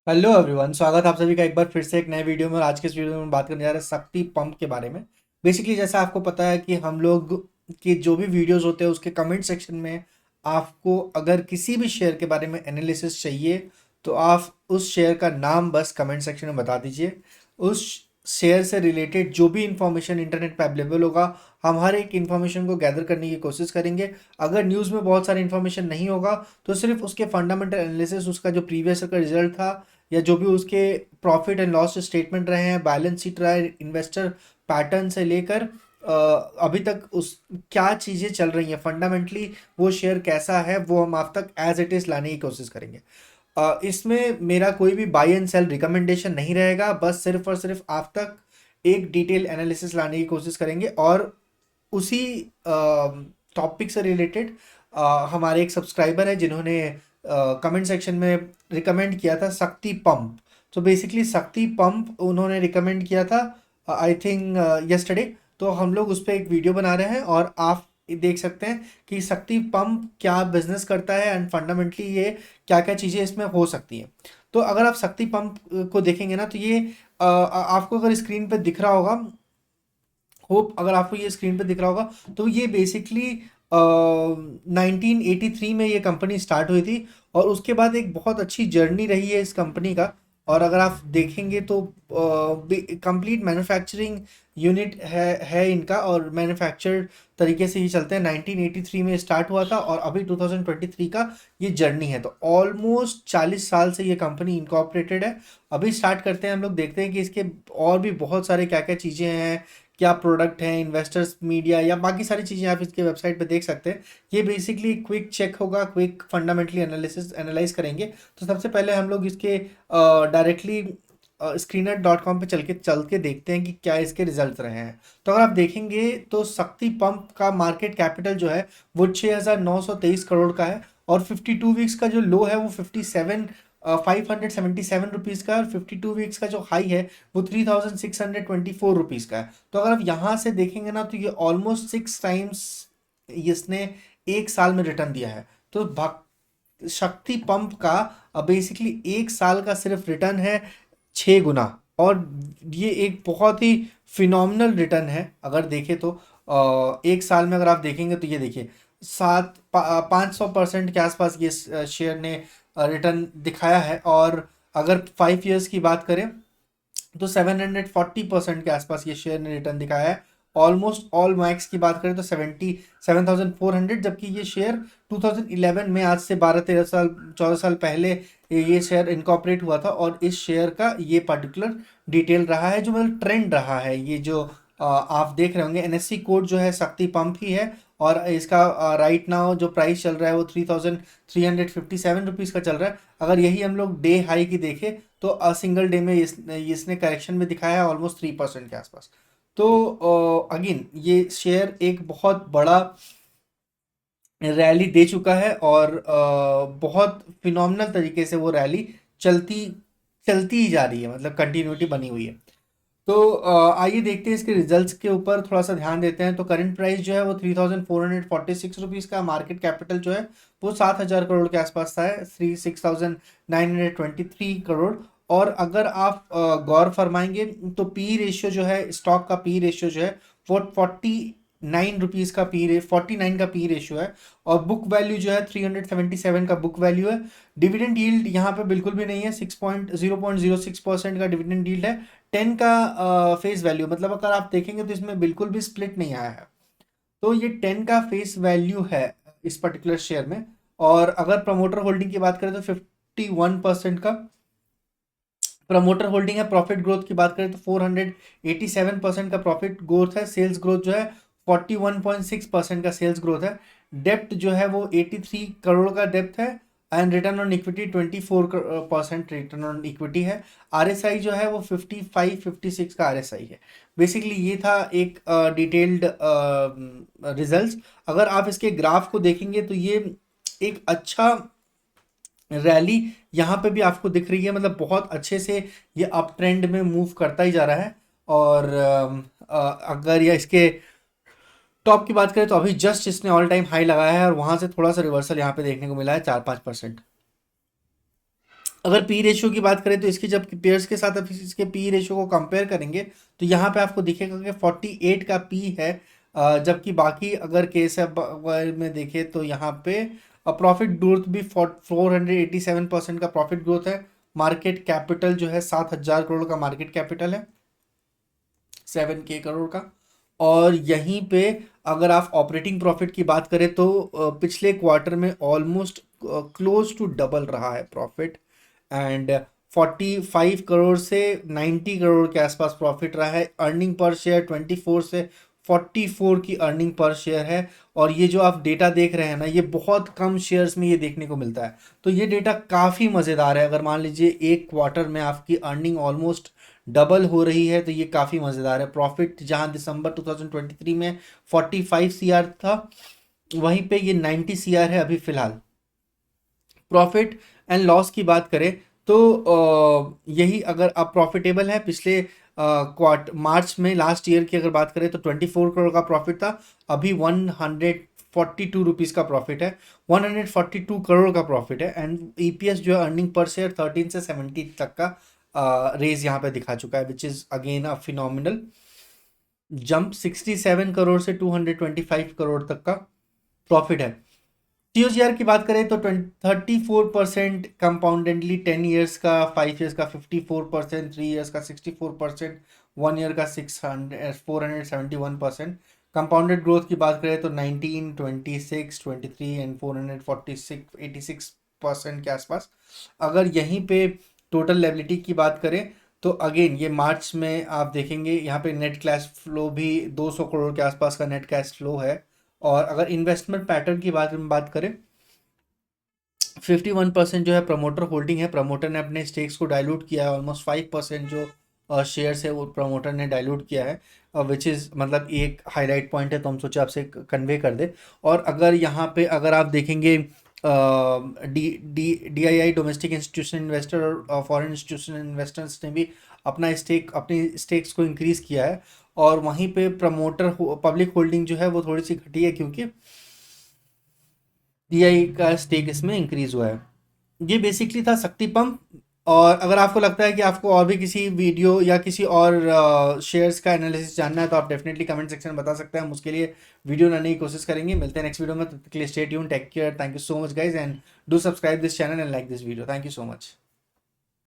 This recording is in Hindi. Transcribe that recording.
हेलो एवरीवन, स्वागत है आप सभी का एक बार फिर से एक नए वीडियो में। और आज के इस वीडियो में हम बात करने जा रहे हैं शक्ति पंप के बारे में। बेसिकली जैसा आपको पता है कि हम लोग के जो भी वीडियोस होते हैं उसके कमेंट सेक्शन में आपको अगर किसी भी शेयर के बारे में एनालिसिस चाहिए तो आप उस शेयर का नाम बस कमेंट सेक्शन में बता दीजिए। उस शेयर से रिलेटेड जो भी इंफॉर्मेशन इंटरनेट पे अवेलेबल होगा, हम हर एक इंफॉर्मेशन को गैदर करने की कोशिश करेंगे। अगर न्यूज़ में बहुत सारी इंफॉर्मेशन नहीं होगा तो सिर्फ उसके फंडामेंटल एनालिसिस, उसका जो प्रीवियस का रिजल्ट था या जो भी उसके प्रॉफिट एंड लॉस स्टेटमेंट रहे हैं, बैलेंस शीट रहा है, इन्वेस्टर पैटर्न से लेकर अभी तक उस क्या चीज़ें चल रही हैं फंडामेंटली, वो शेयर कैसा है, वो हम आप तक एज इट इज़ लाने की कोशिश करेंगे। इसमें मेरा कोई भी बाय एंड सेल रिकमेंडेशन नहीं रहेगा, बस सिर्फ और सिर्फ आप तक एक डिटेल एनालिसिस लाने की कोशिश करेंगे। और उसी टॉपिक से रिलेटेड हमारे एक सब्सक्राइबर है जिन्होंने कमेंट सेक्शन में रिकमेंड किया था शक्ति पंप। तो बेसिकली शक्ति पंप उन्होंने रिकमेंड किया था आई थिंक यस्टरडे। तो हम लोग उस पर एक वीडियो बना रहे हैं और आप देख सकते हैं कि शक्ति पंप क्या बिजनेस करता है एंड फंडामेंटली ये क्या क्या चीज़ें इसमें हो सकती हैं। तो अगर आप शक्ति पंप को देखेंगे ना तो ये आपको अगर स्क्रीन पे दिख रहा होगा, होप अगर आपको ये स्क्रीन पे दिख रहा होगा, तो ये बेसिकली 1983 में ये कंपनी स्टार्ट हुई थी और उसके बाद एक बहुत अच्छी जर्नी रही है इस कंपनी का। और अगर आप देखेंगे तो कंप्लीट मैन्युफैक्चरिंग यूनिट है इनका और मैन्युफैक्चर्ड तरीके से ही चलते हैं। 1983 में स्टार्ट हुआ था और अभी 2023 का ये जर्नी है, तो ऑलमोस्ट 40 साल से ये कंपनी इनकॉर्पोरेटेड है। अभी स्टार्ट करते हैं हम लोग, देखते हैं कि इसके और भी बहुत सारे क्या क्या चीज़ें हैं, क्या प्रोडक्ट है, इन्वेस्टर्स मीडिया या बाकी सारी चीज़ें आप इसके वेबसाइट पे देख सकते हैं। ये बेसिकली क्विक चेक होगा, क्विक फंडामेंटली एनालिसिस एनालाइज करेंगे। तो सबसे पहले हम लोग इसके डायरेक्टली screener.com पे चल के देखते हैं कि क्या इसके रिजल्ट रहे हैं। तो अगर आप देखेंगे तो शक्ति पंप का मार्केट कैपिटल जो है वो 6,923 करोड़ का है और 52 वीक्स का जो लो है वो 577 रुपीज़ का है और 52 वीक्स का जो हाई है वो 3,624 रुपीज़ का है। तो अगर आप यहाँ से देखेंगे ना तो ये ऑलमोस्ट 6 टाइम्स इसने एक साल में रिटर्न दिया है। तो शक्ति पंप का बेसिकली एक साल का सिर्फ रिटर्न है 6 गुना। और ये एक बहुत ही फिनोमिनल रिटर्न है अगर देखें तो। एक साल में अगर आप देखेंगे तो ये देखिए 500% के आसपास ये शेयर ने रिटर्न दिखाया है। और अगर 5 ईयर्स की बात करें तो 740% के आसपास ये शेयर ने रिटर्न दिखाया है। ऑलमोस्ट ऑल मैक्स की बात करें तो 77,400, जबकि ये शेयर 2011 में, आज से 12-13 साल 14 साल पहले ये शेयर इनकॉर्पोरेट हुआ था। और इस शेयर का ये पर्टिकुलर डिटेल रहा है, जो मतलब ट्रेंड रहा है। ये जो आप देख रहे होंगे एनएससी कोड जो है शक्ति पंप ही है और इसका राइट नाउ जो प्राइस चल रहा है वो 3,357 रुपीज़ का चल रहा है। अगर यही हम लोग डे हाई की देखें तो सिंगल डे में इसने करेक्शन में दिखाया है ऑलमोस्ट 3% के आसपास। तो अगेन ये शेयर एक बहुत बड़ा रैली दे चुका है और बहुत फिनोमिनल तरीके से वो रैली चलती चलती ही जा रही है, मतलब कंटिन्यूटी बनी हुई है। तो आइए देखते हैं इसके रिजल्ट्स के ऊपर थोड़ा सा ध्यान देते हैं। तो करंट प्राइस जो है वो 3,446 रुपीज़ का, मार्केट कैपिटल जो है वो 7,000 करोड़ के आसपास था, है 6,923 करोड़। और अगर आप गौर फरमाएंगे तो पी रेशियो जो है, स्टॉक का पी रेशियो जो है वो 49 रुपीज़ का पी 49 का पी रेशियो है। और बुक वैल्यू जो है 377 का बुक वैल्यू है। डिविडेंड यील्ड यहाँ पे बिल्कुल भी नहीं है, 0.06% का डिविडेंड यील्ड है। 10 का फेस वैल्यू, मतलब अगर आप देखेंगे तो इसमें बिल्कुल भी स्प्लिट नहीं आया है। तो ये 10 का फेस वैल्यू है इस पर्टिकुलर शेयर में। और अगर प्रमोटर होल्डिंग की बात करें तो 51% का प्रमोटर होल्डिंग है। प्रॉफिट ग्रोथ की बात करें तो 487% का प्रॉफिट ग्रोथ है। सेल्स ग्रोथ जो है 41.6% का सेल्स ग्रोथ है। डेप्ट जो है वो 83 करोड़ का डेप्ट है and return on equity 24% return on equity है। आरएसआई जो है वो 55-56 का आरएसआई है। बेसिकली ये था एक डिटेल्ड रिजल्ट्स। अगर आप इसके ग्राफ को देखेंगे तो ये एक अच्छा रैली यहाँ पे भी आपको दिख रही है, मतलब बहुत अच्छे से ये अप ट्रेंड में मूव करता ही जा रहा है। और अगर ये इसके टॉप की बात करें तो अभी जस्ट इसने ऑल टाइम हाई लगाया है और वहां से थोड़ा सा रिवर्सल यहाँ पे देखने को मिला है 4-5%। अगर पी रेशियो की बात करें तो इसकी जब पेयर्स के साथ आप इसके पी रेशियो को कंपेयर करेंगे तो यहाँ पे आपको दिखेगा कि 48 का पी है। जबकि बाकी अगर केस है में देखें तो यहाँ पे प्रॉफिट ग्रोथ भी 487% का प्रॉफिट ग्रोथ है। मार्केट कैपिटल जो है 7,000 करोड़ का मार्केट कैपिटल है, 7K करोड़ का। और यहीं पे अगर आप ऑपरेटिंग प्रॉफिट की बात करें तो पिछले क्वार्टर में ऑलमोस्ट क्लोज टू डबल रहा है प्रॉफिट, एंड 45 करोड़ से 90 करोड़ के आसपास प्रॉफिट रहा है। अर्निंग पर शेयर 24 से 44 की अर्निंग पर शेयर है। और ये जो आप डेटा देख रहे हैं ना, ये बहुत कम शेयर्स में ये देखने को मिलता है। तो ये डेटा काफ़ी मज़ेदार है। अगर मान लीजिए एक क्वार्टर में आपकी अर्निंग ऑलमोस्ट डबल हो रही है तो ये काफ़ी मज़ेदार है। प्रॉफिट जहां दिसंबर 2023 में 45 CR था, वहीं पे ये 90 CR है अभी फिलहाल। प्रॉफिट एंड लॉस की बात करें तो यही अगर आप प्रॉफिटेबल है पिछले क्वार्टर मार्च में लास्ट ईयर की अगर बात करें तो 24 करोड़ का प्रॉफिट था। अभी 142 रुपीज़ का प्रॉफिट है, 142 करोड़ का प्रॉफिट है। एंड ईपीएस जो है अर्निंग पर शेयर 13 से 17 तक का रेज यहाँ पे दिखा चुका है, which is again a phenomenal jump. 67 crore से 225 करोड़ तक का प्रॉफिट है। सीओजीआर की बात करें तो 34% कंपाउंडेडली 10 ईयर्स का, 5 ईयर्स का 54%, 3 ईयर्स का 64%, 1 ईयर का 471%। कंपाउंडेड ग्रोथ की बात करें तो 19, 26, 23 एंड 446, 86% के आसपास। अगर यहीं पे टोटल लायबिलिटी की बात करें तो अगेन ये मार्च में आप देखेंगे यहाँ पे नेट कैश फ्लो भी 200 करोड़ के आसपास का नेट कैश फ्लो है। और अगर इन्वेस्टमेंट पैटर्न की बात करें, 51% जो है प्रमोटर होल्डिंग है। प्रमोटर ने अपने स्टेक्स को डाइल्यूट किया है, ऑलमोस्ट 5% जो शेयर्स है वो प्रमोटर ने डाइल्यूट किया है, विच इज़ मतलब एक हाईलाइट पॉइंट है, तो हम सोचे आपसे कन्वे कर दे। और अगर यहाँ पे अगर आप देखेंगे D D DII domestic institution investor और फॉरेन इंस्टीट्यूशन इन्वेस्टर्स ने भी अपनी स्टेक्स को इंक्रीज़ किया है। और वहीं पे प्रमोटर पब्लिक होल्डिंग जो है वो थोड़ी सी घटी है, क्योंकि DI का स्टेक इसमें इंक्रीज हुआ है। ये बेसिकली था शक्ति पंप। और अगर आपको लगता है कि आपको और भी किसी वीडियो या किसी और शेयर्स का एनालिसिस जानना है तो आप डेफिनेटली कमेंट सेक्शन में बता सकते हैं, हम उसके लिए वीडियो लाने की कोशिश करेंगे। मिलते हैं नेक्स्ट वीडियो में, तब तक के लिए stay tuned, take care, thank you so much guys, and do subscribe this channel and like this video. Thank you so much.